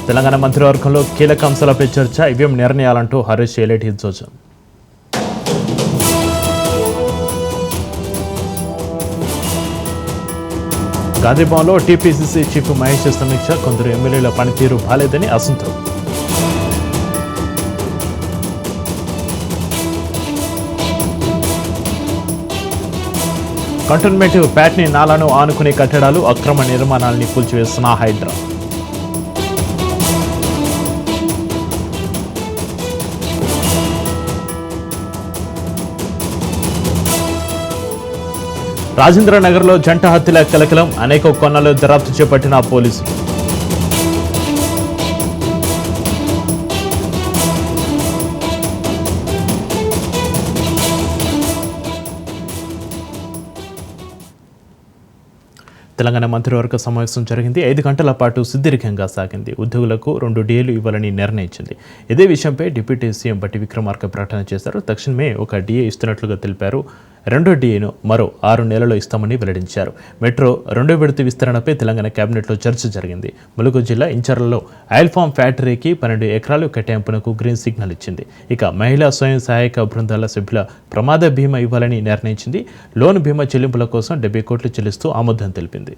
తెలంగాణ మంత్రివర్గంలో కీలక అంశాలపై చర్చ, ఈవీఎం నిర్ణయాలంటూ హరీష్ ఎలేటి సూచన. గాంధీభవన్లో టీపీసీసీ చీఫ్ మహేష్ సమీక్ష, కొందరు ఎమ్మెల్యేల పనితీరు బాలేదని అసంతృప్తి. కంటోన్మెంట్ ప్యాట్ని నాలాను ఆనుకునే కట్టడాలు, అక్రమ నిర్మాణాలని కూల్చివేస్తున్న హైడ్రా. రాజేంద్రనగర్లో జంట హత్యల కలకలం, అనేక కొన్నాలు దర్యాప్తు చేపట్టిన పోలీసులు. తెలంగాణ మంత్రివర్గ సమావేశం జరిగింది. 5 గంటల పాటు సుదీర్ఘంగా సాగింది. ఉద్యోగులకు 2 DAలు ఇవ్వాలని నిర్ణయించింది. ఇదే విషయంపై డిప్యూటీ సీఎం బట్టి విక్రమార్క ప్రకటన చేశారు. తక్షణమే 1 DA ఇస్తున్నట్లుగా తెలిపారు. 2వ DAను మరో 6 నెలల్లో ఇస్తామని వెల్లడించారు. మెట్రో 2వ విడత విస్తరణపై తెలంగాణ కేబినెట్లో చర్చ జరిగింది. ములుగు జిల్లా ఇంచర్లలో ఆయిల్ ఫామ్ ఫ్యాక్టరీకి 12 ఎకరాలు కేటాయింపునకు గ్రీన్ సిగ్నల్ ఇచ్చింది. ఇక మహిళా స్వయం సహాయక బృందాల సభ్యుల ప్రమాద బీమా ఇవ్వాలని నిర్ణయించింది. లోన్ బీమా చెల్లింపుల కోసం 70 కోట్లు చెల్లిస్తూ ఆమోదం తెలిపింది.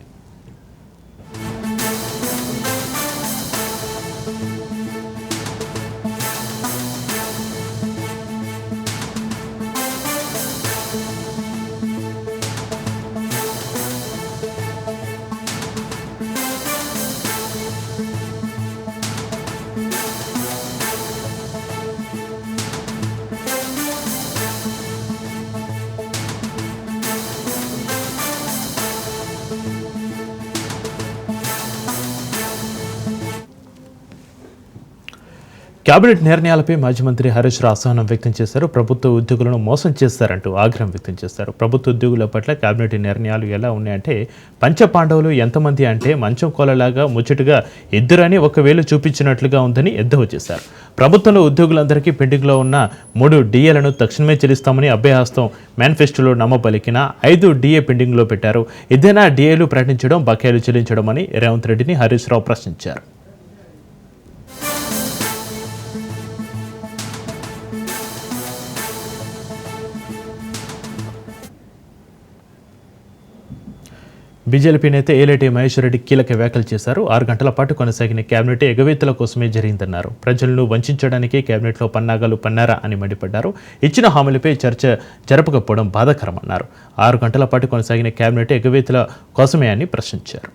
కేబినెట్ నిర్ణయాలపై మాజీ మంత్రి హరీష్ రావు అసహనం వ్యక్తం చేశారు. ప్రభుత్వ ఉద్యోగులను మోసం చేశారంటూ ఆగ్రహం వ్యక్తం చేశారు. ప్రభుత్వ ఉద్యోగుల పట్ల కేబినెట్ నిర్ణయాలు ఎలా ఉన్నాయంటే, పంచపాండవులు ఎంతమంది అంటే మంచం కోలలాగా ముచ్చటగా 2 అని 1,000 చూపించినట్లుగా ఉందని ఎద్దేవా చేశారు. ప్రభుత్వంలో ఉద్యోగులందరికీ పెండింగ్లో ఉన్న 3 DAలను తక్షణమే చెల్లిస్తామని అభయహస్తం మేనిఫెస్టోలో నమ్మబలికిన 5 DA పెండింగ్లో పెట్టారు. ఇదేనా DAలు ప్రకటించడం, బకాయిలు చెల్లించడం అని రేవంత్ రెడ్డిని హరీష్ రావు ప్రశ్నించారు. బీజేపీ నేత ఏలేటి మహేష్ రెడ్డి కీలక వ్యాఖ్యలు చేశారు. 6 గంటల పాటు కొనసాగిన కేబినెట్ ఎగవేతల కోసమే జరిగిందన్నారు. ప్రజలను వంచడానికి కేబినెట్లో పన్నాగాలు పన్నారా అని మండిపడ్డారు. ఇచ్చిన హామీలపై చర్చ జరపకపోవడం బాధాకరమన్నారు. 6 గంటల పాటు కొనసాగిన కేబినెట్ ఎగవేతల కోసమే అని ప్రశ్నించారు.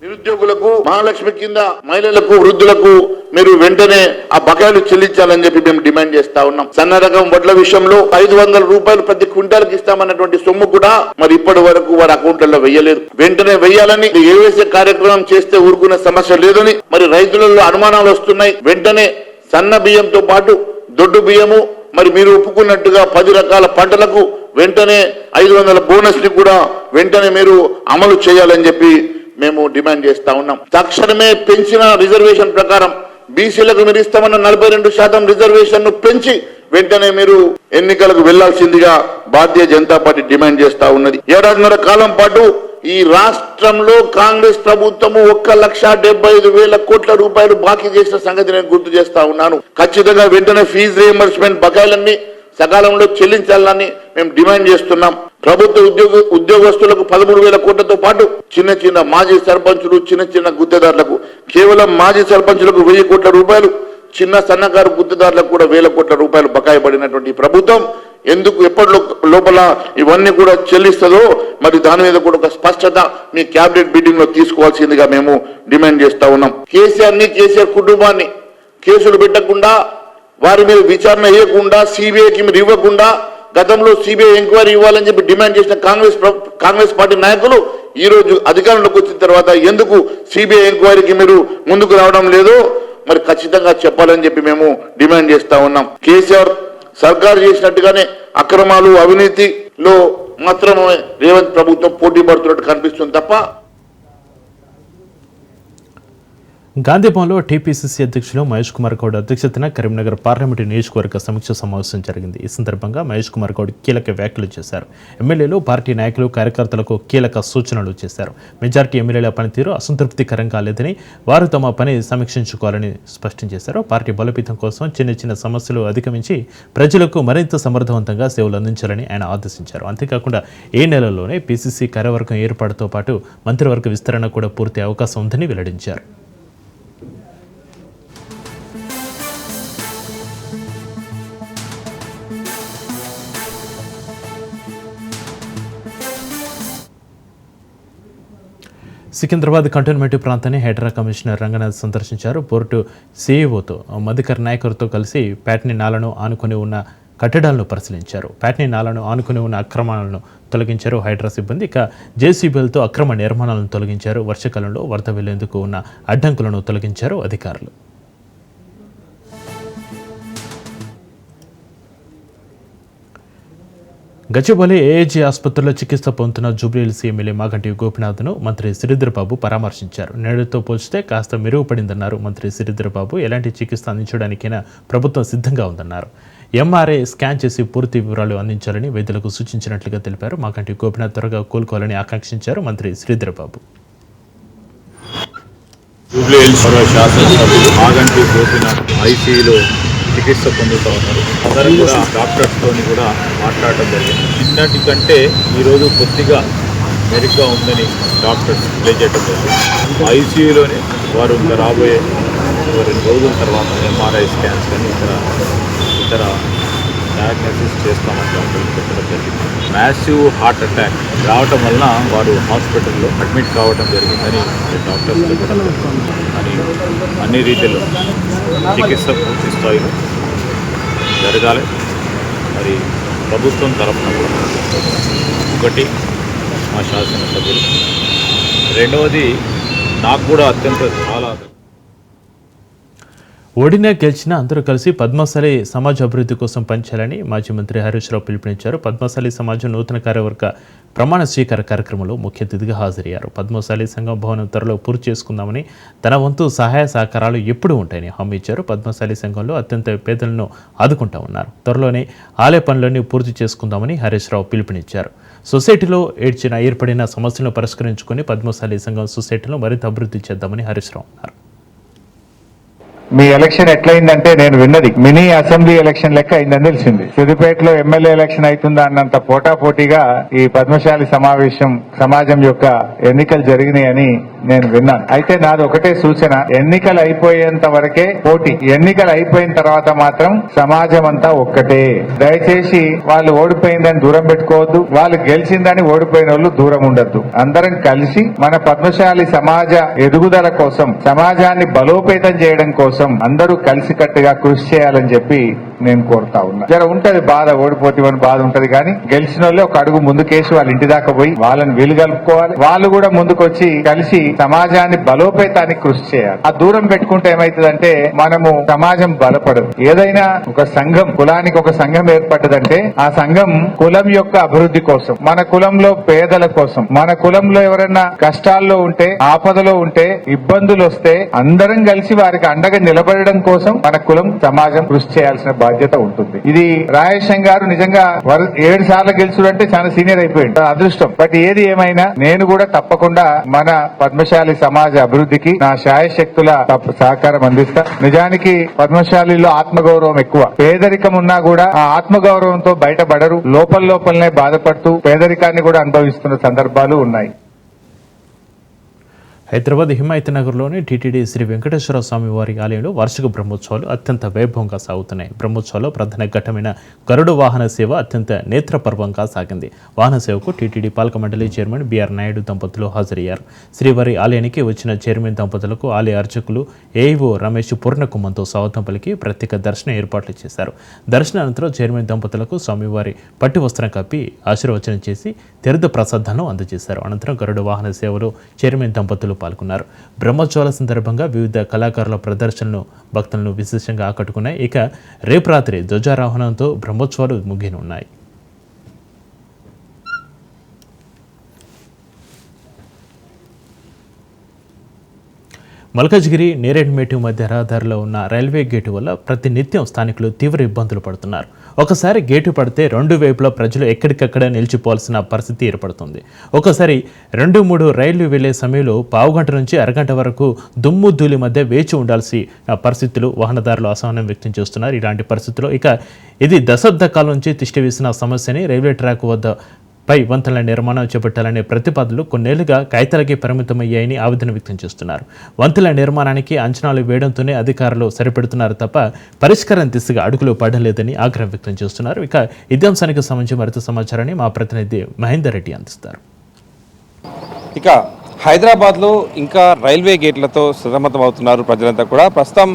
నిరుద్యోగులకు, మహాలక్ష్మి కింద మహిళలకు, వృద్ధులకు మీరు వెంటనే ఆ బకాయిలు చెల్లించాలని చెప్పి మేము డిమాండ్ చేస్తా ఉన్నాం. సన్న రకం వడ్ల విషయంలో 500 రూపాయలు ప్రతి క్వింటాల్కి ఇస్తామన్నటువంటి సొమ్ము కూడా మరి ఇప్పటి వరకు వారి అకౌంట్లలో వెయ్యలేదు. వెంటనే వెయ్యాలని, ఏవేసే కార్యక్రమం చేస్తే ఊరుకునే సమస్య లేదని మరి రైతులలో అనుమానాలు వస్తున్నాయి. వెంటనే సన్న బియ్యంతో పాటు దొడ్డు బియ్యము, మరి మీరు ఒప్పుకున్నట్టుగా 10 రకాల పంటలకు వెంటనే 500 బోనస్ ని కూడా వెంటనే మీరు అమలు చేయాలని చెప్పి మేము డిమాండ్ చేస్తా ఉన్నాం. తక్షణమే పెంచిన రిజర్వేషన్ ప్రకారం బీసీలకు మీరు ఇస్తామన్న 42% రిజర్వేషన్ ను పెంచి వెంటనే మీరు ఎన్నికలకు వెళ్లాల్సిందిగా భారతీయ జనతా పార్టీ డిమాండ్ చేస్తా ఉన్నది. 7.5 కాలం పాటు ఈ రాష్ట్రంలో కాంగ్రెస్ ప్రభుత్వము 1,75,000 కోట్ల రూపాయలు బాకీ చేసిన సంగతి నేను గుర్తు చేస్తా ఉన్నాను. ఖచ్చితంగా వెంటనే ఫీజు రియంబర్స్మెంట్ బకాయిలన్నీ సకాలంలో చెల్లించాలని మేము డిమాండ్ చేస్తున్నాం. ప్రభుత్వ ఉద్యోగస్తులకు 13,000 కోట్లతో పాటు చిన్న మాజీ సర్పంచులు, చిన్న గుత్తేదారులకు, కేవలం మాజీ సర్పంచులకు 1,000 కోట్ల రూపాయలు, చిన్న సన్నకారు గుత్తేదారులకు కూడా 1,000 కోట్ల రూపాయలు బకాయి పడినటువంటి ప్రభుత్వం ఎందుకు ఎప్పటి లోపల ఇవన్నీ కూడా చెల్లిస్తుందో మరి దాని మీద కూడా ఒక స్పష్టత మీ క్యాబినెట్ మీటింగ్ లో తీసుకోవాల్సిందిగా మేము డిమాండ్ చేస్తా ఉన్నాం. కేసీఆర్ కుటుంబాన్ని కేసులు పెట్టకుండా, వారి మీద విచారణ చేయకుండా, సిబిఐకి మీరు ఇవ్వకుండా, గతంలో సిబిఐ ఎంక్వైరీ ఇవ్వాలని చెప్పి డిమాండ్ చేసిన కాంగ్రెస్ పార్టీ నాయకులు ఈ రోజు అధికారంలోకి వచ్చిన తర్వాత ఎందుకు సిబిఐ ఎంక్వైరీకి మీరు ముందుకు రావడం లేదో మరి ఖచ్చితంగా చెప్పాలని చెప్పి మేము డిమాండ్ చేస్తా ఉన్నాం. కేసీఆర్ సర్కారు చేసినట్టుగానే అక్రమాలు, అవినీతిలో మాత్రమే రేవంత్ ప్రభుత్వం పోటీ పడుతున్నట్టు కనిపిస్తుంది తప్ప గాంధీభవన్లో టీపీసీసీ అధ్యక్షులు మహేష్ కుమార్ గౌడ్ అధ్యక్షతన కరీంనగర్ పార్లమెంటు నియోజకవర్గ సమీక్ష సమావేశం జరిగింది. ఈ సందర్భంగా మహేష్ కుమార్ గౌడ్ కీలక వ్యాఖ్యలు చేశారు. ఎమ్మెల్యేలు, పార్టీ నాయకులు, కార్యకర్తలకు కీలక సూచనలు చేశారు. మెజార్టీ ఎమ్మెల్యేల పనితీరు అసంతృప్తికరంగా లేదని, వారు తమ పని సమీక్షించుకోవాలని స్పష్టం చేశారు. పార్టీ బలోపేతం కోసం చిన్న చిన్న సమస్యలు అధిగమించి ప్రజలకు మరింత సమర్థవంతంగా సేవలు అందించాలని ఆయన ఆదేశించారు. అంతేకాకుండా ఈ నెలలోనే పీసీసీ కార్యవర్గం ఏర్పాటుతో పాటు మంత్రివర్గ విస్తరణ కూడా పూర్తి అవకాశం ఉందని వెల్లడించారు. సికింద్రాబాద్ కంటోన్మెంట్ ప్రాంతాన్ని హైడ్రా కమిషనర్ రంగనాథ్ సందర్శించారు. పోర్టు సీఈఓతో మధుకర్ నాయకర్తో కలిసి ప్యాట్నీ నాలను ఆనుకుని ఉన్న కట్టడాలను పరిశీలించారు. ప్యాట్నీ నాలను ఆనుకుని ఉన్న అక్రమాలను తొలగించారు హైడ్రా సిబ్బంది. ఇక జేసీబీలతో అక్రమ నిర్మాణాలను తొలగించారు. వర్షాకాలంలో వరద వెళ్లేందుకు ఉన్న అడ్డంకులను తొలగించారు అధికారులు. గచ్చిబౌలి ఏఏజీ ఆసుపత్రిలో చికిత్స పొందుతున్న జూబ్లీహిల్స్ ఎమ్మెల్యే మాగంటి గోపినాథ్ను మంత్రి శ్రీధర్బాబు పరామర్శించారు. నేడుతో పోల్చితే కాస్త మెరుగుపడిందన్నారు మంత్రి శ్రీధర్బాబు. ఎలాంటి చికిత్స అందించడానికైనా ప్రభుత్వం సిద్ధంగా ఉందన్నారు. ఎంఆర్ఐ స్కాన్ చేసి పూర్తి వివరాలు అందించాలని వైద్యులకు సూచించినట్లుగా తెలిపారు. మాగంటి గోపినాథ్ త్వరగా కోలుకోవాలని ఆకాంక్షించారు మంత్రి శ్రీధర్బాబు. జూబ్లీహిల్స్ శాసనసభ్యులు మాగంటి గోపినాథ్ ఐసీయూలో చికిత్స పొందుతూ ఉన్నారు. అందరం కూడా డాక్టర్స్తో కూడా మాట్లాడటం జరిగింది. నిన్నటి కంటే ఈరోజు కొద్దిగా మెరుగ్గా ఉందని డాక్టర్స్ తెలియజేయడం జరిగింది. ఐసీయూలోనే వారు ఇంకా రాబోయే 2 రోజుల తర్వాత ఎంఆర్ఐ స్కాన్స్ కానీ ఇతర డయాగ్నోసిస్ చేస్తామని డాక్టర్లు చెప్పడం జరిగింది. మ్యాసివ్ హార్ట్ అటాక్ రావటం వలన వారు హాస్పిటల్లో అడ్మిట్ కావడం జరిగిందని డాక్టర్స్ చెప్పడం జరిగింది. అని అన్ని రీతిలో చికిత్స పూర్తి స్థాయిలో జరగాలి. మరి ప్రభుత్వం తరఫున కూడా ఒకటి మా శాసనసభ్యులు, రెండవది నాకు కూడా చాలా ఓడినా గెలిచినా అందరూ కలిసి పద్మశాలి సమాజ అభివృద్ధి కోసం పనిచేయాలని మాజీ మంత్రి హరీష్ రావు పిలుపునిచ్చారు. పద్మశాలి సమాజం నూతన కార్యవర్గ ప్రమాణ స్వీకార కార్యక్రమంలో ముఖ్య అతిథిగా హాజరయ్యారు. పద్మశాలి సంఘం భవనం త్వరలో పూర్తి చేసుకుందామని, తన వంతు సహాయ సహకారాలు ఎప్పుడూ ఉంటాయని హామీ ఇచ్చారు. పద్మశాలి సంఘంలో అత్యంత పేదలను ఆదుకుంటామన్నారు. త్వరలోనే ఆలయ పనులన్నీ పూర్తి చేసుకుందామని హరీష్ రావు పిలుపునిచ్చారు. సొసైటీలో ఏర్పడిన సమస్యలను పరిష్కరించుకొని పద్మశాలి సంఘం సొసైటీలో మరింత అభివృద్ధి చేద్దామని హరీష్ రావు అన్నారు. మీ ఎలక్షన్ ఎట్లయిందంటే నేను విన్నది మినీ అసెంబ్లీ ఎలక్షన్ లెక్క అయిందని తెలిసింది. సిద్దిపేటలో ఎమ్మెల్యే ఎలక్షన్ అవుతుందా అన్నంత పోటాపోటీగా ఈ పద్మశాలి సమాజం యొక్క ఎన్నికలు జరిగినాయని నేను విన్నాను. అయితే నాది ఒకటే సూచన, ఎన్నికలు అయిపోయేంత వరకే పోటీ. ఎన్నికలు అయిపోయిన తర్వాత మాత్రం సమాజం అంతా ఒక్కటే. దయచేసి వాళ్ళు ఓడిపోయిందని దూరం పెట్టుకోవద్దు, వాళ్ళు గెలిచిందని ఓడిపోయిన వాళ్ళు దూరం ఉండద్దు. అందరం కలిసి మన పద్మశాలి సమాజ ఎదుగుదల కోసం, సమాజాన్ని బలోపేతం చేయడం కోసం అందరూ కలిసికట్టుగా కృషి చేయాలని చెప్పి నేను కోరుతా ఉన్నా. జర ఉంటది బాధ, ఓడిపోతామని బాధ ఉంటది, కానీ గెలిచిన వాళ్ళే ఒక అడుగు ముందుకేసి వాళ్ళ ఇంటి దాకా పోయి వాళ్ళని వీలు కలుపుకోవాలి. వాళ్ళు కూడా ముందుకొచ్చి కలిసి సమాజాన్ని బలోపేతానికి కృషి చేయాలి. ఆ దూరం పెట్టుకుంటే ఏమైతుందంటే మనము సమాజం బలపడదు. ఏదైనా ఒక సంఘం, కులానికి ఒక సంఘం ఏర్పడ్డదంటే ఆ సంఘం కులం యొక్క అభివృద్ధి కోసం, మన కులంలో పేదల కోసం, మన కులంలో ఎవరైనా కష్టాల్లో ఉంటే, ఆపదలో ఉంటే, ఇబ్బందులు వస్తే అందరం కలిసి వారికి అండగా నిలబడడం కోసం మన కులం, సమాజం కృషి చేయాల్సిన బాధ్యత ఉంటుంది. ఇది రాయేశం గారు నిజంగా 7 సార్లు గెలుచుడంటే చాలా సీనియర్ అయిపోయింది, అదృష్టం. బట్ ఏది ఏమైనా నేను కూడా తప్పకుండా మన పద్మశాలి సమాజ అభివృద్ధికి నా శాయశక్తుల సహకారం అందిస్తా. నిజానికి పద్మశాలిలో ఆత్మగౌరవం ఎక్కువ. పేదరికం ఉన్నా కూడా ఆ ఆత్మగౌరవంతో బయటపడరు, లోపలనే బాధపడుతూ పేదరికాన్ని కూడా అనుభవిస్తున్న సందర్భాలు ఉన్నాయి. హైదరాబాద్ హిమాయత్ నగర్లోని టీటీడీ శ్రీ వెంకటేశ్వర స్వామి వారి ఆలయంలో వార్షిక బ్రహ్మోత్సవాలు అత్యంత వైభవంగా సాగుతున్నాయి. బ్రహ్మోత్సవాల్లో ప్రధాన ఘట్టమైన గరుడు వాహన సేవ అత్యంత నేత్రపర్వంగా సాగింది. వాహన సేవకు టీటీడీ పాలక మండలి చైర్మన్ బిఆర్ నాయుడు దంపతులు హాజరయ్యారు. శ్రీవారి ఆలయానికి వచ్చిన చైర్మన్ దంపతులకు ఆలయ అర్చకులు ఏఈఓ రమేష్ పూర్ణకుమంతో స్వాగతం పలికి ప్రత్యేక దర్శన ఏర్పాట్లు చేశారు. దర్శనానంతరం చైర్మన్ దంపతులకు స్వామివారి పట్టు వస్త్రం కప్పి ఆశీర్వచనం చేసి తీర్థ ప్రసాదాలను అందజేశారు. అనంతరం గరుడు వాహన సేవలో చైర్మన్ దంపతులు పాల్గొన్నారు. బ్రహ్మోత్సవాల సందర్భంగా వివిధ కళాకారుల ప్రదర్శనలు భక్తులను విశేషంగా ఆకట్టుకున్నాయి. ఇక రేపు రాత్రి ధ్వజారోహణంతో బ్రహ్మోత్సవాలు ముగియనున్నాయి. మల్కాజ్గిరి నేరేడ్మేటు మధ్య రహదారిలో ఉన్న రైల్వే గేటు వల్ల ప్రతినిత్యం స్థానికులు తీవ్ర ఇబ్బందులు పడుతున్నారు. ఒకసారి గేటు పడితే రెండు వైపులా ప్రజలు ఎక్కడికక్కడ నిలిచిపోవాల్సిన పరిస్థితి ఏర్పడుతుంది. ఒకసారి 2-3 రైళ్లు వెళ్లే సమయంలో పావుగంట నుంచి అరగంట వరకు దుమ్ము ధూళి మధ్య వేచి ఉండాల్సిన పరిస్థితులు వాహనదారులు అసహనం వ్యక్తం చేస్తున్నారు. ఇలాంటి పరిస్థితుల్లో ఇది దశాబ్ద కాలం నుంచి తిష్టివేసిన సమస్యని రైల్వే ట్రాక్ వద్ద పై వంతెనల నిర్మాణం చేపట్టాలనే ప్రతిపాదనలు కొన్నేళ్లుగా కాగితాలకే పరిమితమయ్యాయని ఆవేదన వ్యక్తం చేస్తున్నారు. వంతెనల నిర్మాణానికి అంచనాలు వేయడంతోనే అధికారులు సరిపెడుతున్నారు తప్ప పరిష్కారం దిశగా అడుగులు పడలేదని ఆగ్రహం వ్యక్తం చేస్తున్నారు. ఇదే అంశానికి సంబంధించి మరింత సమాచారాన్ని మా ప్రతినిధి మహేందర్ రెడ్డి అందిస్తారు. ఇక హైదరాబాద్లో ఇంకా రైల్వే గేట్లతో సతమతమవుతున్నారు ప్రజలంతా కూడా. ప్రస్తుతం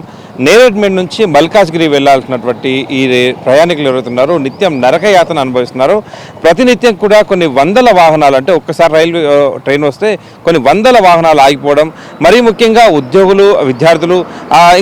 నేరేడ్మేట్ నుంచి మల్కాజ్గిరి వెళ్లాల్సినటువంటి ఈ ప్రయాణికులు ఎవరుతున్నారో నిత్యం నరకయాతన అనుభవిస్తున్నారు. ప్రతినిత్యం కూడా కొన్ని వందల వాహనాలు, అంటే ఒక్కసారి రైల్వే ట్రైన్ వస్తే కొన్ని వందల వాహనాలు ఆగిపోవడం, మరీ ముఖ్యంగా ఉద్యోగులు, విద్యార్థులు,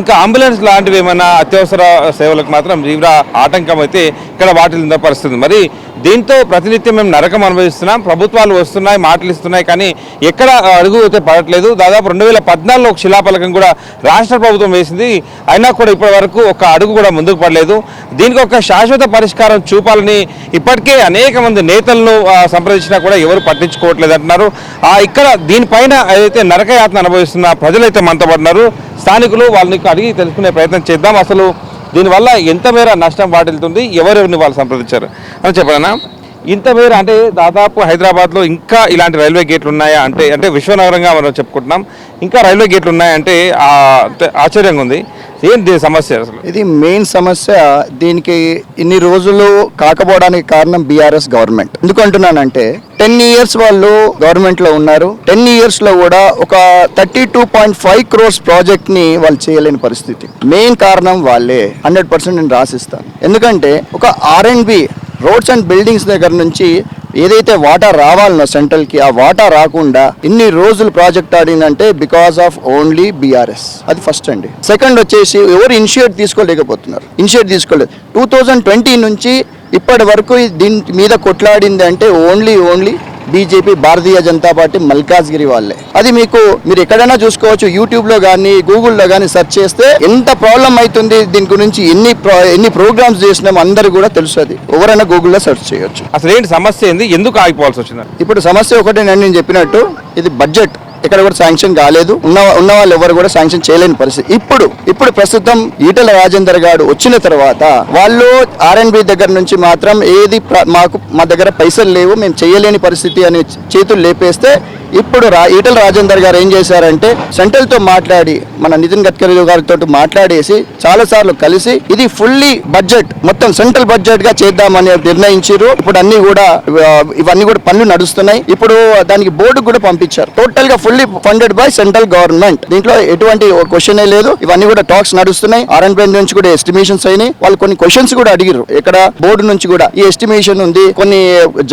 ఇంకా అంబులెన్స్ లాంటివి ఏమైనా అత్యవసర సేవలకు మాత్రం తీవ్ర ఆటంకం అయితే ఇక్కడ వాటిల్లిన పరిస్థితి. మరి దీంతో ప్రతినిత్యం మేము నరకం అనుభవిస్తున్నాం. ప్రభుత్వాలు వస్తున్నాయి, మాటలు ఇస్తున్నాయి, కానీ ఎక్కడ అడుగు అయితే పడట్లేదు. దాదాపు 2014లో ఒక శిలాఫలకం కూడా రాష్ట్ర ప్రభుత్వం వేసింది, అయినా కూడా ఇప్పటి వరకు ఒక అడుగు కూడా ముందుకు పడలేదు. దీనికి ఒక శాశ్వత పరిష్కారం చూపాలని ఇప్పటికే అనేక మంది నేతలను సంప్రదించినా కూడా ఎవరు పట్టించుకోవట్లేదు అంటున్నారు. ఇక్కడ దీనిపైన ఏదైతే నరకయాతన అనుభవిస్తున్న ప్రజలైతే మనతో పడినారు. స్థానికులు వాళ్ళని అడిగి తెలుసుకునే ప్రయత్నం చేద్దాం. అసలు దీనివల్ల ఎంత మేర నష్టం వాటిల్తుంది, ఎవరెవరిని వాళ్ళు సంప్రదించారు అని చెప్పనా. ఇంత మేర అంటే దాదాపు హైదరాబాద్లో ఇంకా ఇలాంటి రైల్వే గేట్లు ఉన్నాయా అంటే విశ్వనగరంగా మనం చెప్పుకుంటున్నాం, ఇంకా రైల్వే గేట్లు ఉన్నాయంటే ఆశ్చర్యంగా ఉంది. ఏంటి సమస్య? అసలు ఇది మెయిన్ సమస్య. దీనికి ఇన్ని రోజులు కాకపోవడానికి కారణం బీఆర్ఎస్ గవర్నమెంట్. ఎందుకు అంటున్నానంటే 10 years వాళ్ళు గవర్నమెంట్ లో ఉన్నారు. 10 years లో కూడా ఒక 32.5 crores ప్రాజెక్ట్ ని వాళ్ళు చేయలేని పరిస్థితి. మెయిన్ కారణం వాళ్ళే. 100% నేను రాసిస్తాను. ఎందుకంటే ఒక R&B రోడ్స్ అండ్ బిల్డింగ్స్ దగ్గర నుంచి ఏదైతే వాటా రావాలనో సెంట్రల్ కి, ఆ వాటా రాకుండా ఇన్ని రోజులు ప్రాజెక్ట్ ఆడిందంటే బికాస్ ఆఫ్ ఓన్లీ బీఆర్ఎస్. అది ఫస్ట్ అండి. సెకండ్ వచ్చేసి ఎవరు ఇనిషియేట్ తీసుకోలేకపోతున్నారు. ఇనిషియేట్ తీసుకోలేదు. 2020 నుంచి ఇప్పటి వరకు దీని మీద కొట్లాడింది అంటే only BJP, Bharatiya Janata party, Malkajgiri వాళ్ళే. అది మీరు ఎక్కడైనా చూసుకోవచ్చు. యూట్యూబ్ లో కానీ గూగుల్లో కానీ సెర్చ్ చేస్తే ఎంత ప్రాబ్లం అవుతుంది దీని గురించి, ఎన్ని ప్రోగ్రామ్స్ చేసినాం అందరు కూడా తెలుసు. అది ఎవరైనా గూగుల్లో సెర్చ్ చేయొచ్చు. అసలు ఏంటి సమస్య, ఏంది, ఎందుకు ఆగిపోవాల్సి వచ్చింది? ఇప్పుడు సమస్య ఒకటే, నేను చెప్పినట్టు ఇది బడ్జెట్ ఇక్కడ కూడా శాంక్షన్ కాలేదు. ఉన్న వాళ్ళు ఎవరు కూడా శాంక్షన్ చేయలేని పరిస్థితి. ఇప్పుడు ప్రస్తుతం ఈటల రాజేందర్ గారు వచ్చిన తర్వాత వాళ్ళు R&B దగ్గర నుంచి మాత్రం మా దగ్గర పైసలు లేవు, మేము చేయలేని పరిస్థితి అని చేతులు లేపేస్తే, ఇప్పుడు ఈటల రాజేందర్ గారు ఏం చేశారంటే సెంట్రల్ తో మాట్లాడి, మన నితిన్ గడ్కరీ గారితో మాట్లాడేసి చాలా సార్లు కలిసి ఇది ఫుల్లీ బడ్జెట్, మొత్తం సెంట్రల్ బడ్జెట్ గా చేద్దామని నిర్ణయించారు. ఇప్పుడు ఇవన్నీ కూడా పనులు నడుస్తున్నాయి. ఇప్పుడు దానికి బోర్డు కూడా పంపించారు. టోటల్ గా fully funded by central government. దీంట్లో ఎటువంటి క్వశ్చన్ లేదు. ఇవన్నీ కూడా టాక్స్ నడుస్తున్నాయి. R&B నుంచి కూడా ఎస్టిమేషన్స్ అయినాయి. వాళ్ళు కొన్ని క్వశ్చన్స్ కూడా అడిగారు. ఇక్కడ బోర్డు నుంచి కూడా ఈ ఎస్టిమేషన్ ఉంది, కొన్ని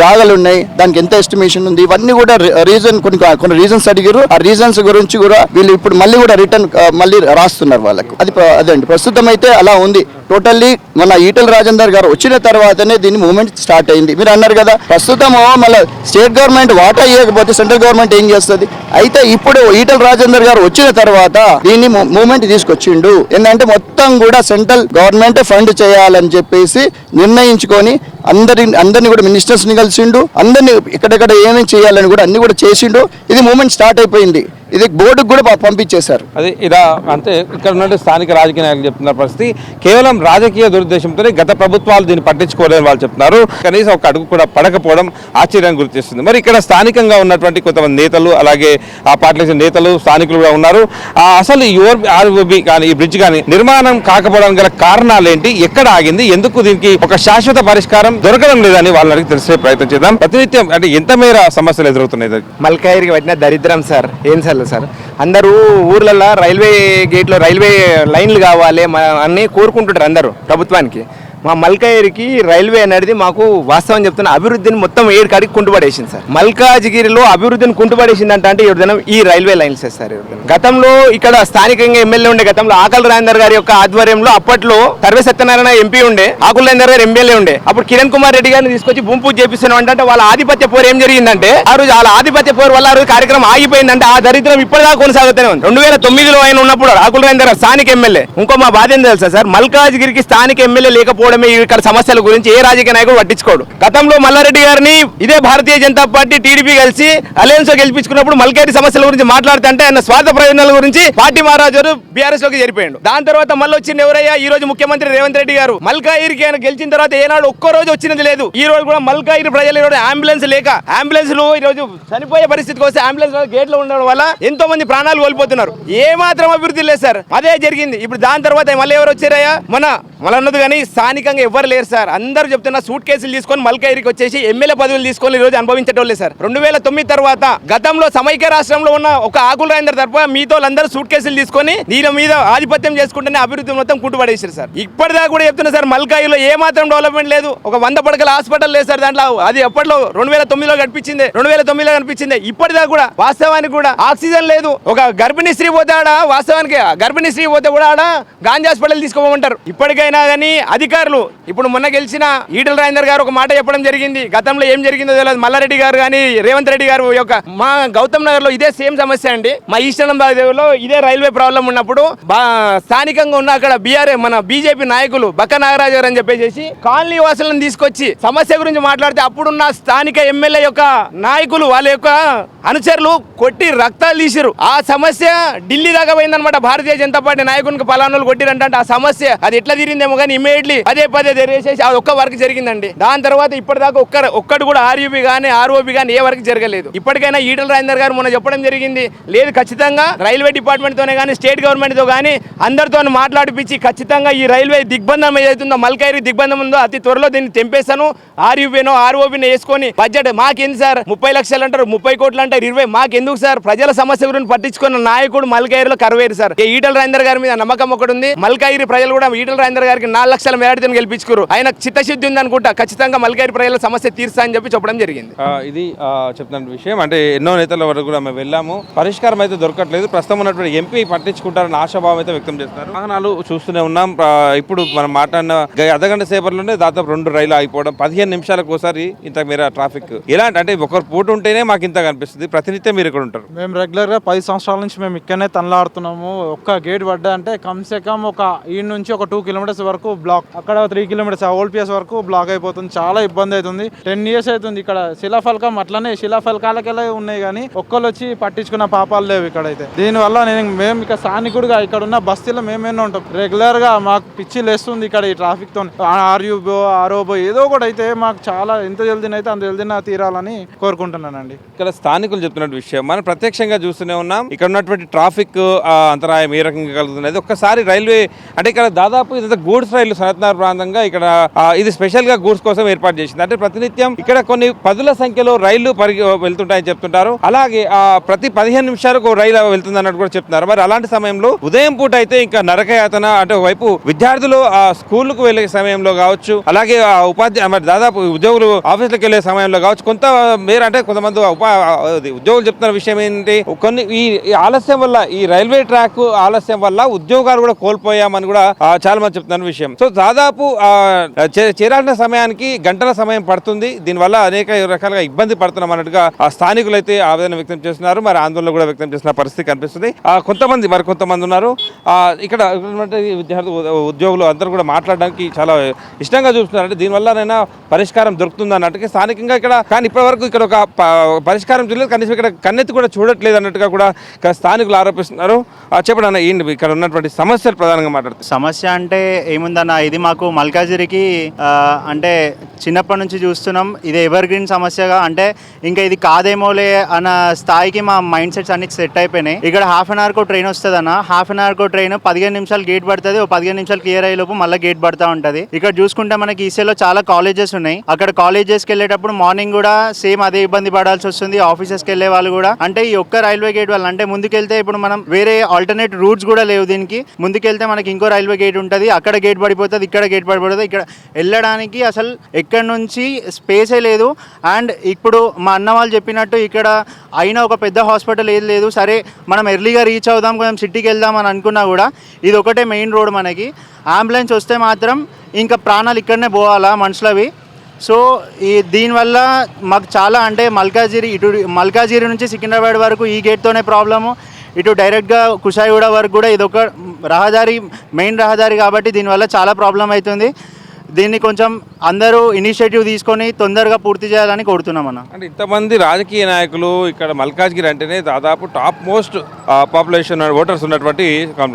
జాగాలు ఉన్నాయి, దానికి ఎంత ఎస్టిమేషన్ ఉంది, ఇవన్నీ కూడా రీజన్ కొన్ని రీజన్స్ అడిగారు. ఆ రీజన్స్ గురించి కూడా వీళ్ళు ఇప్పుడు మళ్ళీ కూడా రిటర్న్ మళ్ళీ రాస్తున్నారు వాళ్ళకు. అదండి ప్రస్తుతం అయితే అలా ఉంది. టోటల్లీ మన ఈటల రాజేందర్ గారు వచ్చిన తర్వాతనే దీని మూవ్మెంట్ స్టార్ట్ అయింది. మీరు అన్నారు కదా, ప్రస్తుతం మళ్ళీ స్టేట్ గవర్నమెంట్ వాటా ఇవ్వకపోతే సెంట్రల్ గవర్నమెంట్ ఏం చేస్తుంది? అయితే ఇప్పుడు ఈటల రాజేందర్ గారు వచ్చిన తర్వాత దీన్ని మూవ్మెంట్ తీసుకొచ్చిండు. ఏంటంటే మొత్తం కూడా సెంట్రల్ గవర్నమెంట్ ఫండ్ చేయాలని చెప్పేసి నిర్ణయించుకొని అందరిని కూడా మినిస్టర్స్ ని కలిసిండు. అందరినీ ఎక్కడెక్కడ ఏమేమి చేయాలని కూడా అన్ని కూడా చేసిండు. ఇది మూవ్మెంట్ స్టార్ట్ అయిపోయింది. ఇది బోర్డుకు కూడా పంపించేశారు. అది ఇలా అంటే ఇక్కడ ఉన్నట్టు స్థానిక రాజకీయ నాయకులు చెప్తున్న పరిస్థితి కేవలం రాజకీయ దురుద్దేశంతోనే గత ప్రభుత్వాలు దీన్ని పట్టించుకోలేని వాళ్ళు చెప్తున్నారు. కనీసం ఒక అడుగు కూడా పడకపోవడం ఆశ్చర్యాన్ని గుర్తిస్తుంది. మరి ఇక్కడ స్థానికంగా ఉన్నటువంటి కొంతమంది నేతలు, అలాగే ఆ పార్టీల నేతలు, స్థానికులు కూడా ఉన్నారు. అసలు ఈ ROB కానీ ఈ బ్రిడ్జ్ కానీ నిర్మాణం కాకపోవడానికి గల కారణాలు ఏంటి, ఎక్కడ ఆగింది, ఎందుకు దీనికి ఒక శాశ్వత పరిష్కారం దొరకడం లేదని వాళ్ళకి తెలిసే ప్రయత్నం చేద్దాం. ప్రతినిత్యం అంటే ఎంత మేర సమస్యలు ఎదురవుతున్నాయి? మల్కాజ్గిరికి పట్టిన దరిద్రం సార్. ఏం సార్, అందరూ ఊర్లలో రైల్వే గేట్లో రైల్వే లైన్లు కావాలి అని కోరుకుంటుంటారు అందరూ ప్రభుత్వానికి. మా మల్కాజిగిరికి రైల్వే అనేది మాకు వాస్తవం చెప్తున్న అభివృద్ధిని మొత్తం ఏడు కాడికి కుంటుపడేసింది సార్. మల్కాజిగిరిలో అభివృద్ధిని కుంటుపడేసింది అంటే ఈ రైల్వే లైన్స్ సార్. గతంలో ఇక్కడ స్థానికంగా ఎమ్మెల్యే ఉండే గతంలో ఆకుల రాజేందర్ గారి యొక్క ఆధ్వర్యంలో అప్పట్లో సర్వే సత్యనారాయణ ఎంపీ ఉండే, ఆకుల రాజేందర్ గారు ఎమ్మెల్యే ఉండే. అప్పుడు కిరణ్ కుమార్ రెడ్డి గారిని తీసుకొచ్చి భూమి పూజ చేపిస్తున్నాం అంటే వాళ్ళ ఆధిపత్య పోరు ఏం జరిగిందంటే ఆ రోజు వాళ్ళ ఆధిపత్య పోరు వల్ల ఆ రోజు కార్యక్రమం ఆగిపోయిందంటే ఆ దరిద్రం ఇప్పటిదాకా కొనసాగుతూనే ఉంది. 2009లో ఆయన ఉన్నప్పుడు ఆకుల రాజేందర్ గారు స్థానిక ఎమ్మెల్యే. ఇంకో మా బాధ ఏం తెలుసా సార్, మల్కాజిగిరికి స్థానిక ఎమ్మెల్యే లేకపోవడమే ఇక్కడ సమస్యల గురించి ఏ రాజకీయ నాయకుడు పట్టించుకోడు. గతంలో మల్లారెడ్డి గారిని ఇదే భారతీయ జనతా పార్టీ టీడీపీ కలిసి అలయన్స్ లో గెలిపించుకున్నప్పుడు మల్కాజిగిరి సమస్యల గురించి మాట్లాడుతుంటే ఆయన స్వార్థ ప్రయోజనాల గురించి పార్టీ మహారాజు గారు బీఆర్ఎస్ లోకి జరిపోయాడు. దాని తర్వాత మళ్ళీ వచ్చింది ఎవరయ్యా, ఈ రోజు ముఖ్యమంత్రి రేవంత్ రెడ్డి గారు. మల్కాజిగిరికి ఆయన గెలిచిన తర్వాత ఏనాడు ఒక్క రోజు వచ్చినది లేదు. ఈ రోజు కూడా మల్కాజిగిరి ప్రజలు అంబులెన్స్ లేక అంబులెన్స్లు ఈ రోజు చనిపోయే పరిస్థితికి వస్తే అంబులెన్స్ గేట్లు ఉండడం వల్ల ఎంతో మంది ప్రాణాలు కోల్పోతున్నారు. ఏ మాత్రం అభివృద్ధి లేదు సార్. అదే జరిగింది. ఇప్పుడు దాని తర్వాత మళ్ళీ ఎవరు వచ్చారయ్యా, అన్నది కానీ స్థానికంగా ఎవరు లేరు సార్. అందరూ చెప్తున్నా సూట్ కేసులు తీసుకొని మల్కాజిగిరికి వచ్చేసి ఎమ్మెల్యే పదవులు తీసుకొని ఈ రోజు అనుభవించటోళ్ళే సార్. 2009 తర్వాత గతంలో సమైక్య రాష్ట్రంలో ఉన్న ఒక ఆకుల రాజేందర్ తరఫున మీతో అందరూ సూట్ కేసులు తీసుకొని దీని మీద ఆధిపత్యం చేసుకుంటేనే అభివృద్ధి మొత్తం కుంటుపడేసారు సార్. ఇప్పటిదాకా కూడా చెప్తున్నా సార్, మల్కాజిగిరిలో ఏ మాత్రం డెవలప్మెంట్ లేదు. ఒక 100 పడకల హాస్పిటల్ లేదు సార్. దాంట్లో అది ఎప్పట్లో 2009లో కనిపించింది. ఇప్పటిదాకా కూడా వాస్తవానికి కూడా ఆక్సిజన్ లేదు. ఒక గర్భిణీ స్త్రీ పోతే ఆడ వాస్తవానికి గర్భిణీ స్త్రీ పోతే కూడా ఆడ గాంధీ హాస్పిటల్ తీసుకోమంటారు. ఇప్పటికైనా కానీ అధికారులు ఇప్పుడు మొన్న గెలిచిన ఈటల రాజేందర్ గారు ఒక మాట చెప్పడం జరిగింది. గతంలో ఏం జరిగిందో తెలియదు. మల్లారెడ్డి గారు కానీ రేవంత్ రెడ్డి గారు యొక్క మా గౌతమ్ నగర్ లో ఇదే సేమ్ సమస్య అండి. మా ఈస్టర్న్ లో ఇదే రైల్వే ప్రాబ్లం ఉన్నప్పుడు స్థానికంగా ఉన్న అక్కడ మన బీజేపీ నాయకులు బక్క నాగరాజు గారు అని చెప్పేసి కాలనీ వాసులను తీసుకొచ్చి సమస్య గురించి మాట్లాడితే అప్పుడున్న స్థానిక ఎమ్మెల్యే యొక్క నాయకులు వాళ్ళ యొక్క అనుచరులు కొట్టి రక్తాలు తీసిరు. ఆ సమస్య ఢిల్లీ దాకా పోయిందనమాట. భారతీయ జనతా పార్టీ నాయకునికి పలానాలు కొట్టిరంటే ఆ సమస్య అది ఎట్లా తీరిందేమో కానీ ఇమీడియట్లీ పదే తెరేసేసి అది ఒక్క వర్క్ జరిగిందండి. దాని తర్వాత ఇప్పటిదాకా ఒక్కడు కూడా ఆర్యూబీ కానీ ఆర్ఓబీ కానీ ఏ వర్క్ జరగలేదు. ఇప్పటికైనా ఈటల రాజేందర్ గారు మొన్న చెప్పడం జరిగింది, లేదు ఖచ్చితంగా రైల్వే డిపార్ట్మెంట్ తోనే కానీ స్టేట్ గవర్నమెంట్ తో కానీ అందరితో మాట్లాడిపించి ఖచ్చితంగా ఈ రైల్వే దిగ్బంధం ఏదైతుందో మల్కాజిగిరి దిగ్బంధం ఉందో అతి త్వరలో దీన్ని తెంపేస్తాను. ఆర్యూబీనో ఆర్ఓబీనో వేసుకొని బడ్జెట్ మాకేంది సార్ 30 లక్షలు అంటారు, 30 కోట్లు అంటారు, 20 మాకెందుకు సార్? ప్రజల సమస్య గురించి పట్టించుకున్న నాయకుడు మల్కాజిగిరిలో కరువేరు సార్. ఈటల రాజేందర్ గారి మీద నమ్మకం ఒకటి ఉంది. మల్కాజిగిరి ప్రజలు కూడా ఈటల రాజేందర్ గారికి 4 లక్షల మేరటితో గెలిపించుకోరు. ఆయన చిత్తశుద్ధి ఉంది అనుకుంటా. ఖచ్చితంగా మల్కాజిగిరి ప్రజల సమస్య తీర్స్తా అని చెప్పడం జరిగింది. ఇది చెప్తున్న విషయం. అంటే ఎన్నో నేతల వరకు కూడా మేము వెళ్ళాము, పరిష్కారం అయితే దొరకట్లేదు. ప్రస్తుతం ఉన్నటువంటి ఎంపీ పట్టించుకుంటారని ఆశాభావం అయితే వ్యక్తం చేస్తున్నారు. వాహనాలు చూస్తూనే ఉన్నాం. ఇప్పుడు మనం మాట్లాడిన అర్ధగంట సేపట్లోనే దాదాపు 2 రైలు ఆగిపోవడం, 15 నిమిషాలకు ఒకసారి ఇంత మేర ట్రాఫిక్. ఎలాంటి అంటే ఒకరు పూట ఉంటేనే మాకు ఇంత కనిపిస్తుంది. ప్రతినిత్యం మీరు ఇక్కడ ఉంటారు. మేము రెగ్యులర్గా 10 సంవత్సరాల నుంచి మేము ఇక్కడనే తనలాడుతున్నాము. ఒక్క గేట్ పడ్డా అంటే కమ్సే కమ్ ఒక ఈ నుంచి ఒక 2 కిలోమీటర్స్ వరకు బ్లాక్, అక్కడ 3 కిలోమీటర్స్ ఓల్పిఎస్ వరకు బ్లాక్ అయిపోతుంది. చాలా ఇబ్బంది అవుతుంది. 10 years అవుతుంది. ఇక్కడ శిలాఫలకం అట్లనే శిలాఫలకాలకెళ్ళే ఉన్నాయి కానీ ఒక్కళ్ళు వచ్చి పట్టించుకున్న పాపాలు లేవు ఇక్కడైతే. దీనివల్ల మేము ఇక్కడ స్థానికుడిగా ఇక్కడ ఉన్న బస్తీలో మేమేనో ఉంటాం. రెగ్యులర్ గా మాకు పిచ్చి లేస్తుంది ఇక్కడ ఈ ట్రాఫిక్ తో. ఆర్యూబో ఆర్ఓబో ఏదో ఒకటి అయితే మాకు చాలా ఎంత జల్దీనైతే అంత జల్దీన తీరాలని కోరుకుంటున్నానండి. ఇక్కడ స్థానికులు చెప్తున్న విషయం మనం ప్రత్యక్షంగా చూస్తూనే ఉన్నాం. ఇక్కడ ఉన్నటువంటి ట్రాఫిక్ అంతరాయం ఏ రకంగా కలుగుతున్నది. ఒక్కసారి రైల్వే అంటే ఇక్కడ దాదాపు ఇదంతా గూడ్స్ రైలు సనత్నగర్ ప్రాంతంగా ఇక్కడ ఇది స్పెషల్ గా గూడ్స్ కోసం ఏర్పాటు చేసింది. అంటే ప్రతినిత్యం ఇక్కడ కొన్ని 10ల సంఖ్యలో రైళ్లు వెళ్తుంటాయని చెప్తుంటారు. అలాగే ప్రతి 15 నిమిషాలకు రైలు వెళ్తుంది అన్నట్టు కూడా చెప్తున్నారు. మరి అలాంటి సమయంలో ఉదయం పూట అయితే ఇంకా నరకయాతన. అంటే వైపు విద్యార్థులు స్కూళ్లకు వెళ్లే సమయంలో కావచ్చు, అలాగే ఉపాధ్యాయులు దాదాపు ఉద్యోగులు ఆఫీసులకు వెళ్లే సమయంలో కావచ్చు, కొంత మేర అంటే కొంతమంది ఉద్యోగులు చెప్తున్న విషయం ఏంటి, కొన్ని ఈ ఆలస్యం వల్ల ఈ రైల్వే ట్రాక్ ఆలస్యం వల్ల ఉద్యోగాలు కూడా కోల్పోయామని కూడా చాలా మంది చెప్తున్న విషయం. సో దాదాపు చేరాల్సిన సమయానికి గంటల సమయం పడుతుంది. దీనివల్ల అనేక రకాలుగా ఇబ్బంది పడుతున్నాం అన్నట్టుగా స్థానికులు అయితే ఆవేదన వ్యక్తం చేస్తున్నారు. మరి ఆందోళన కూడా వ్యక్తం చేస్తున్న పరిస్థితి కనిపిస్తుంది. కొంతమంది ఉన్నారు ఇక్కడ విద్యార్థులు ఉద్యోగులు అందరూ కూడా మాట్లాడడానికి చాలా ఇష్టంగా చూస్తున్నారు. అంటే దీనివల్లనైనా పరిష్కారం దొరుకుతుంది అన్నట్టుగా స్థానికంగా ఇక్కడ కానీ ఇప్పటి వరకు ఇక్కడ ఒక పరిష్కారం చూడలేదు, కనీసం ఇక్కడ కన్నెత్తి కూడా చూడట్లేదు అన్నట్టుగా కూడా ఇక్కడ స్థానికులు ఆరోపిస్తున్నారు. చెప్పండి ఏంటి ఇక్కడ ఉన్నటువంటి సమస్యలు ప్రధానంగా మాట్లాడుతుంది. సమస్య అంటే ఏముందన్న, ఇది మాకు మల్కాజిగిరికి అంటే చిన్నప్పటి నుంచి చూస్తున్నాం. ఇది ఎవర్ గ్రీన్ సమస్యగా, అంటే ఇంకా ఇది కాదేమోలే అన్న స్థాయికి మా మైండ్ సెట్స్ అన్ని సెట్ అయిపోయినాయి. ఇక్కడ హాఫ్ అన్ అవర్కో ట్రైన్ వస్తుంది అన్న, హాఫ్ అన్ అవర్కో ట్రైన్ 15 నిమిషాలు గేట్ పడుతుంది. 15 నిమిషాలు క్లియర్ అయ్యేలోపు మళ్ళీ గేట్ పడుతూ ఉంటుంది. ఇక్కడ చూసుకుంటే మనకి ఈసీలో చాలా కాలేజెస్ ఉన్నాయి. అక్కడ కాలేజెస్కి వెళ్ళేటప్పుడు మార్నింగ్ కూడా సేమ్ అదే ఇబ్బంది పడాల్సి వస్తుంది. ఆఫీసెస్కి వెళ్ళే వాళ్ళు కూడా అంటే ఈ ఒక్క రైల్వే గేట్ వల్ల అంటే ముందుకెళ్తే ఇప్పుడు మనం వేరే ఆల్టర్నేట్ రూట్స్ కూడా లేవు దీనికి. ముందుకెళ్తే మనకి ఇంకో రైల్వే గేట్ ఉంటుంది, అక్కడ గేట్ పడిపోతుంది, ఇక్కడ గేట్ పడిపోతుంది. ఇక్కడ వెళ్ళడానికి అసలు ఎక్కడి నుంచి స్పేసే లేదు. అండ్ ఇప్పుడు మా అన్న వాళ్ళు చెప్పినట్టు ఇక్కడ అయినా ఒక పెద్ద హాస్పిటల్ ఏది లేదు. సరే మనం ఎర్లీగా రీచ్ అవుదాం, కొంచెం సిటీకి వెళ్దాం అని అనుకున్నా కూడా ఇది ఒకటే మెయిన్ రోడ్ మనకి. అంబులెన్స్ వస్తే మాత్రం ఇంకా ప్రాణాలు ఇక్కడనే పోవాలా మనుషులవి. సో దీనివల్ల మాకు చాలా అంటే మల్కాజిగిరి నుంచి సికింద్రాబాద్ వరకు ఈ గేట్తోనే ప్రాబ్లము. ఇటు డైరెక్ట్గా కుషాయిగూడ వరకు కూడా ఇది ఒక రహదారి, మెయిన్ రహదారి కాబట్టి దీనివల్ల చాలా ప్రాబ్లం అవుతుంది. దీన్ని కొంచెం అందరూ ఇనిషియేటివ్ తీసుకొని తొందరగా పూర్తి చేయాలని కోరుతున్నాం అన్న. అంటే ఇంతమంది రాజకీయ నాయకులు ఇక్కడ మల్కాజ్గిరి అంటేనే దాదాపు టాప్ మోస్ట్ పాపులేషన్ ఓటర్స్ ఉన్నటువంటి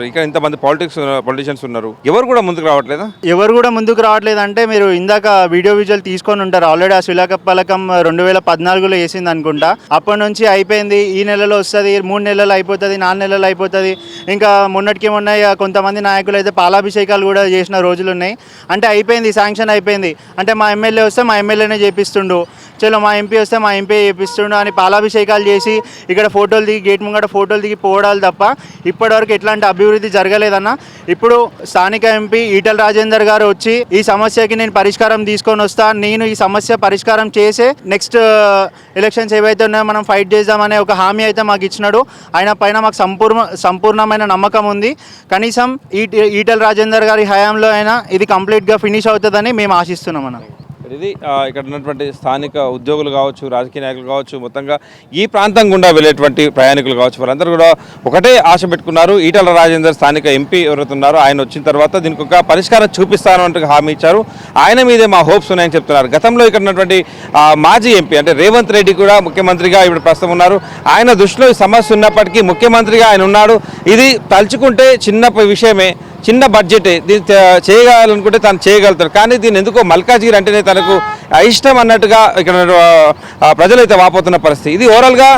ఇక్కడ ఇంతమంది పొలిటీషియన్స్ ఉన్నారు, ఎవరు కూడా ముందుకు రావట్లేదా? ఎవరు కూడా ముందుకు రావట్లేదు అంటే మీరు ఇందాక వీడియో విజువల్ తీసుకొని ఉంటారు. ఆల్రెడీ ఆ శిలాక పథకం 2014లో వేసింది అనుకుంటా. అప్పటి నుంచి అయిపోయింది, ఈ నెలలో వస్తుంది, 3 నెలలు అయిపోతుంది, 4 నెలలు అయిపోతుంది. ఇంకా మొన్నటికి మొన్న కొంతమంది నాయకులు అయితే పాలాభిషేకాలు కూడా చేసిన రోజులు ఉన్నాయి. అంటే అయిపోయింది, శాంక్షన్ అయిపోయింది. అంటే మా ఎమ్మెల్యే వస్తే మా ఎమ్మెల్యేనే చేపిస్తుండు, చలో మా ఎంపీ వస్తే మా ఎంపీ చేపిస్తుండు అని పాలాభిషేకాలు చేసి ఇక్కడ ఫోటోలు దిగి గేట్ ముంగట ఫోటోలు దిగి పోవడాలు తప్ప ఇప్పటివరకు ఎట్లాంటి అభివృద్ధి జరగలేదన్న. ఇప్పుడు స్థానిక ఎంపీ ఈటల రాజేందర్ గారు వచ్చి ఈ సమస్యకి నేను పరిష్కారం తీసుకొని వస్తా, నేను ఈ సమస్య పరిష్కారం చేసే నెక్స్ట్ ఎలక్షన్స్ ఏవైతే ఉన్నాయో మనం ఫైట్ చేద్దామనే ఒక హామీ అయితే మాకు ఇచ్చినాడు. ఆయన పైన మాకు సంపూర్ణమైన నమ్మకం ఉంది. కనీసం ఈటల రాజేందర్ గారి హయాంలో అయినా ఇది కంప్లీట్గా ఫినిష్ అవుతుందని మేము ఆశిస్తున్నాం అన్న. ఇది ఇక్కడ ఉన్నటువంటి స్థానిక ఉద్యోగులు కావచ్చు, రాజకీయ నాయకులు కావచ్చు, మొత్తంగా ఈ ప్రాంతం గుండా వెళ్ళేటువంటి ప్రయాణికులు కావచ్చు, వాళ్ళందరూ కూడా ఒకటే ఆశ పెట్టుకున్నారు. ఈటల రాజేందర్ స్థానిక ఎంపీ ఎవరుతున్నారో ఆయన వచ్చిన తర్వాత దీనికి ఒక పరిష్కారం చూపిస్తాను అంటూ హామీ ఇచ్చారు. ఆయన మీదే మా హోప్స్ ఉన్నాయని చెప్తున్నారు. గతంలో ఇక్కడ ఉన్నటువంటి మాజీ ఎంపీ అంటే రేవంత్ రెడ్డి కూడా ముఖ్యమంత్రిగా ఇప్పుడు ప్రస్తుతం ఉన్నారు. ఆయన దృష్టిలో ఈ సమస్య ఉన్నప్పటికీ ముఖ్యమంత్రిగా ఆయన ఉన్నాడు. ఇది తలుచుకుంటే చిన్న విషయమే, చిన్న బడ్జెటే, దీన్ని చేయగలనుకుంటే తను చేయగలుగుతారు. కానీ దీన్ని ఎందుకో మల్కాజ్గిరి అంటేనే తనకు ఇష్టం అన్నట్టుగా ఇక్కడ ప్రజలైతే వాపోతున్న పరిస్థితి. ఇది ఓవరాల్గా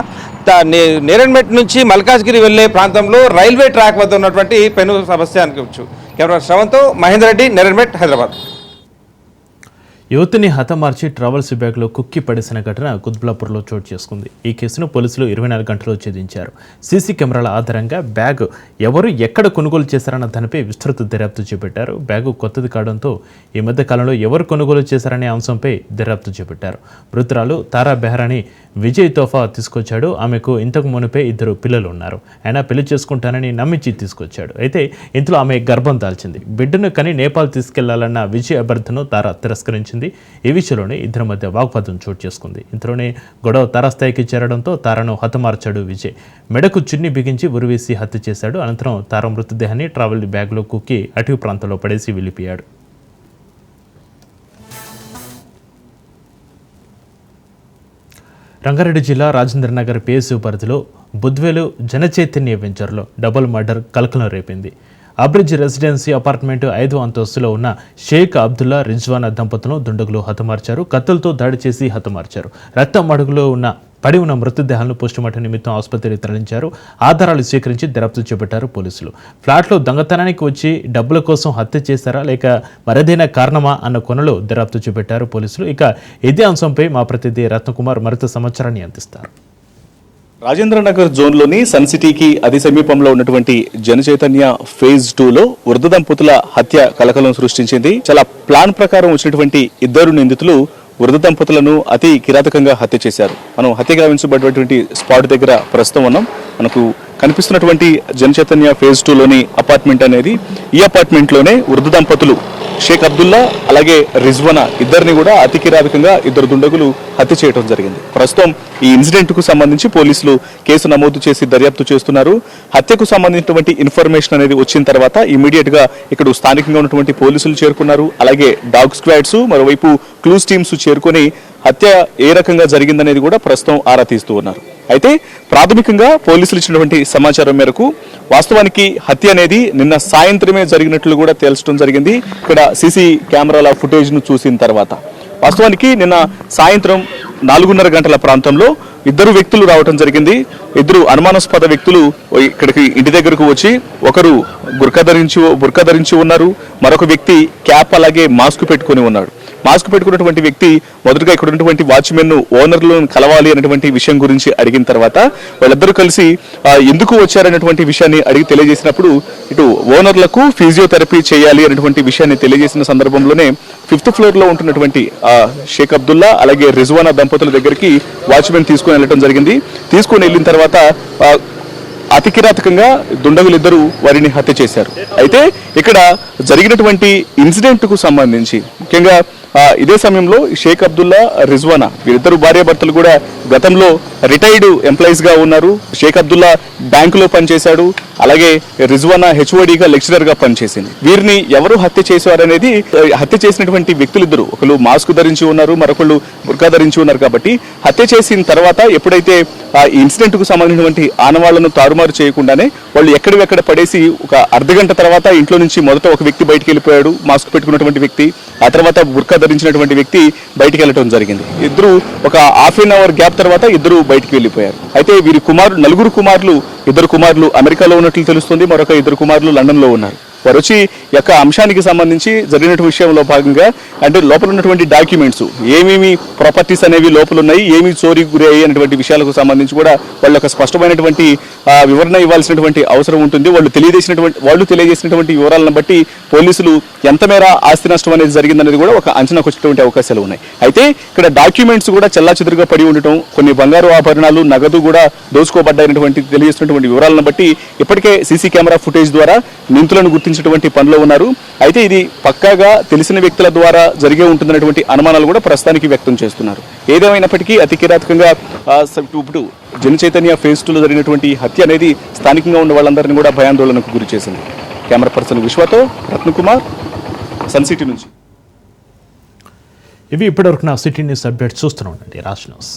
నేరెడ్మెట్ నుంచి మల్కాజ్గిరి వెళ్లే ప్రాంతంలో రైల్వే ట్రాక్ వద్ద ఉన్నటువంటి పెను సమస్య అనుకోవచ్చు. కెమెరా శ్రవంతో మహేందర్ రెడ్డి, నేరెడ్మెట్, హైదరాబాద్. యువతిని హతమార్చి ట్రావెల్స్ బ్యాగ్లో కుక్కి పడేసిన ఘటన కుత్బులాపూర్లో చోటు చేసుకుంది. ఈ కేసును పోలీసులు 24 గంటల్లో ఛేదించారు. సీసీ కెమెరాల ఆధారంగా బ్యాగ్ ఎవరు ఎక్కడ కొనుగోలు చేశారన్న దానిపై విస్తృత దర్యాప్తు చేపట్టారు. బ్యాగు కొత్తది కావడంతో ఈ మధ్య కాలంలో ఎవరు కొనుగోలు చేశారనే అంశంపై దర్యాప్తు చేపట్టారు. మృతురాలు తారా బెహ్రాని విజయ్ తోఫా తీసుకొచ్చాడు. ఆమెకు ఇంతకు మునిపే 2 పిల్లలు ఉన్నారు. ఆయన పెళ్లి చేసుకుంటానని నమ్మించి తీసుకొచ్చాడు. అయితే ఇంతలో ఆమె గర్భం దాల్చింది. బిడ్డను కని నేపాల్ తీసుకెళ్లాలన్న విజయ్ అభ్యర్థనను తారా తిరస్కరించింది. ఈ విషయంలోనే ఇద్దరి మధ్య వాగ్వాదం చోటు చేసుకుంది. ఇంతలోనే గొడవ తారాస్థాయికి చేరడంతో తారను హతమార్చాడు విజయ్. మెడకు చున్ని బిగించి ఉరివేసి హత్య చేశాడు. అనంతరం తార మృతదేహాన్ని ట్రావెల్ బ్యాగ్లో కుక్కి అటవీ ప్రాంతంలో పడేసి వెళ్ళిపోయాడు. రంగారెడ్డి జిల్లా రాజేంద్రనగర్ పిఎస్యు పరిధిలో బుద్వేలు జనచైతన్య వెంచర్లో డబుల్ మర్డర్ కలకలం రేపింది. అబ్రిడ్జ్ రెసిడెన్సీ అపార్ట్మెంట్ 5వ అంతస్తులో ఉన్న షేక్ అబ్దుల్లా రిజ్వానా దంపతులను దుండగులు హతమార్చారు. కత్తులతో దాడి చేసి హతమార్చారు. రక్తం అడుగులో పడి ఉన్న మృతదేహాలను పోస్టుమార్టం నిమిత్తం ఆసుపత్రికి తరలించారు. ఆధారాలు సేకరించి దర్యాప్తు చేపట్టారు పోలీసులు. ఫ్లాట్లో దొంగతనానికి వచ్చి డబ్బుల కోసం హత్య చేశారా లేక మరేదైనా కారణమా అన్న కొనలో దర్యాప్తు చేపట్టారు పోలీసులు. ఇక ఇదే అంశంపై మా ప్రతినిధి రత్నకుమార్ మరింత సమాచారాన్ని అందిస్తారు. రాజేంద్రనగర్ జోన్లోని సన్ సిటీకి అతి సమీపంలో ఉన్నటువంటి జనచైతన్య ఫేజ్ 2లో వృద్ధ దంపతుల హత్య కలకలం సృష్టించింది. చాలా ప్లాన్ ప్రకారం వచ్చినటువంటి 2 నిందితులు వృద్ధ దంపతులను అతి కిరాతకంగా హత్య చేశారు. మనం హత్య గావించబడినటువంటి స్పాట్ దగ్గర ప్రస్తుతం ఉన్నాం. మనకు కనిపిస్తున్నటువంటి జనచైతన్య ఫేజ్ 2లోని అపార్ట్మెంట్ అనేది, ఈ అపార్ట్మెంట్లోనే వృద్ధ దంపతులు షేక్ అబ్దుల్లా అలాగే రిజ్వానా ఇద్దరిని కూడా అతి కిరాతకంగా 2 దుండగులు హత్య చేయడం జరిగింది. ప్రస్తుతం ఈ ఇన్సిడెంట్ కు సంబంధించి పోలీసులు కేసు నమోదు చేసి దర్యాప్తు చేస్తున్నారు. హత్యకు సంబంధించినటువంటి ఇన్ఫర్మేషన్ అనేది వచ్చిన తర్వాత ఇమీడియట్ గా ఇక్కడ స్థానికంగా ఉన్నటువంటి పోలీసులు చేరుకున్నారు. అలాగే డాగ్ స్క్వాడ్స్, మరోవైపు క్లూస్ టీమ్స్ చేరుకొని హత్య ఏ రకంగా జరిగిందనేది కూడా ప్రస్తుతం ఆరా తీస్తూ ఉన్నారు. అయితే ప్రాథమికంగా పోలీసులు ఇచ్చినటువంటి సమాచారం మేరకు వాస్తవానికి హత్య అనేది నిన్న సాయంత్రమే జరిగినట్లు కూడా తేల్చడం జరిగింది. ఇక్కడ సీసీ కెమెరాల ఫుటేజ్ ను చూసిన తర్వాత వాస్తవానికి నిన్న సాయంత్రం 4:30 గంటల ప్రాంతంలో 2 వ్యక్తులు రావడం జరిగింది. 2 అనుమానాస్పద వ్యక్తులు ఇక్కడికి ఇంటి దగ్గరకు వచ్చి, ఒకరు బుర్కా ధరించి ఉన్నారు, మరొక వ్యక్తి క్యాప్ అలాగే మాస్క్ పెట్టుకుని ఉన్నాడు. మాస్క్ పెట్టుకున్నటువంటి వ్యక్తి మొదటగా ఇక్కడ ఉన్నటువంటి వాచ్మెన్ ఓనర్లను కలవాలి అనేటువంటి విషయం గురించి అడిగిన తర్వాత వాళ్ళిద్దరూ కలిసి ఎందుకు వచ్చారనేటువంటి విషయాన్ని అడిగి తెలియజేసినప్పుడు ఇటు ఓనర్లకు ఫిజియోథెరపీ చేయాలి అనేటువంటి విషయాన్ని తెలియజేసిన సందర్భంలోనే 5th ఫ్లోర్ లో ఉంటున్నటువంటి షేక్ అబ్దుల్లా అలాగే రిజ్వానా దంపతుల దగ్గరికి వాచ్మెన్ తీసుకుని వెళ్ళడం జరిగింది. తీసుకుని వెళ్ళిన తర్వాత అతి కిరాతకంగా దుండగులిద్దరూ వారిని హత్య చేశారు. అయితే ఇక్కడ జరిగినటువంటి ఇన్సిడెంట్ కు సంబంధించి ముఖ్యంగా ఇదే సమయంలో షేక్ అబ్దుల్లా రిజ్వానా వీరిద్దరు భార్యాభర్తలు కూడా గతంలో రిటైర్డ్ ఎంప్లాయీస్ గా ఉన్నారు. షేక్ అబ్దుల్లా బ్యాంకులో పనిచేశాడు, అలాగే రిజ్వానా హెచ్ఓడిగా లెక్చరర్ గా పనిచేసింది. వీరిని ఎవరు హత్య చేశారనేది హత్య చేసినటువంటి వ్యక్తులిద్దరు ఒకరు మాస్క్ ధరించి ఉన్నారు, మరొకళ్ళు బుర్కా ధరించి ఉన్నారు. కాబట్టి హత్య చేసిన తర్వాత ఎప్పుడైతే ఆ ఇన్సిడెంట్ కు సంబంధించినటువంటి ఆనవాళ్లను తారుమారు చేయకుండానే వాళ్ళు ఎక్కడివెక్కడ పడేసి ఒక అర్ధగంట తర్వాత ఇంట్లో నుంచి మొదట ఒక వ్యక్తి బయటికి వెళ్ళిపోయాడు, మాస్క్ పెట్టుకున్నటువంటి వ్యక్తి. ఆ తర్వాత బుర్కా ధరించినటువంటి వ్యక్తి బయటికి వెళ్ళటం జరిగింది. ఇద్దరు ఒక హాఫ్ అన్ అవర్ గ్యాప్ తర్వాత ఇద్దరు బయటికి వెళ్ళిపోయారు. అయితే వీరి నలుగురు కుమారులు, ఇద్దరు కుమారులు అమెరికాలో ఉన్నట్లు తెలుస్తుంది, మరొక ఇద్దరు కుమారులు లండన్ లో ఉన్నారు. వారు వచ్చి యొక్క అంశానికి సంబంధించి జరిగిన విషయంలో భాగంగా అంటే లోపల ఉన్నటువంటి డాక్యుమెంట్స్ ఏమేమి ప్రాపర్టీస్ అనేవి లోపల ఉన్నాయి, ఏమి చోరీ గురి అయ్యేటువంటి విషయాలకు సంబంధించి కూడా వాళ్ళు ఒక స్పష్టమైనటువంటి వివరణ ఇవ్వాల్సినటువంటి అవసరం ఉంటుంది. వాళ్ళు తెలియజేసినటువంటి వివరాలను బట్టి పోలీసులు ఎంత మేర ఆస్తి నష్టం అనేది జరిగిందనేది కూడా ఒక అంచనాకు వచ్చేటువంటి అవకాశాలు ఉన్నాయి. అయితే ఇక్కడ డాక్యుమెంట్స్ కూడా చెల్లాచెదురుగా పడి ఉండటం, కొన్ని బంగారు ఆభరణాలు, నగదు కూడా దోచుకోబడ్డాయనేటువంటి తెలియజేసినటువంటి వివరాలను బట్టి ఇప్పటికే సీసీ కెమెరా ఫుటేజ్ ద్వారా నిందితులను గుర్తించేటువంటి పనిలో ఉన్నారు. అయితే ఇది పక్కాగా తెలిసిన వ్యక్తుల ద్వారా జరిగే ఉంటుందనేటువంటి అనుమానాలు కూడా ప్రస్తుతానికి వ్యక్తం చేస్తున్నారు. ఏదేమైనప్పటికీ అతి కిరాతకంగా ఇప్పుడు జన చైతన్య ఫేజ్ 2లో జరిగినటువంటి హత్య అనేది స్థానికంగా ఉన్న వాళ్ళందరినీ కూడా భయాందోళనకు గురి చేసింది. కెమెరా పర్సన్ విశ్వతో రత్నకుమార్, సన్ సిటీ నుంచి. ఇవి ఇప్పటివరకు నా సిటీ న్యూస్ అప్డేట్ చూస్తూనే ఉండండి రాజ్ న్యూస్.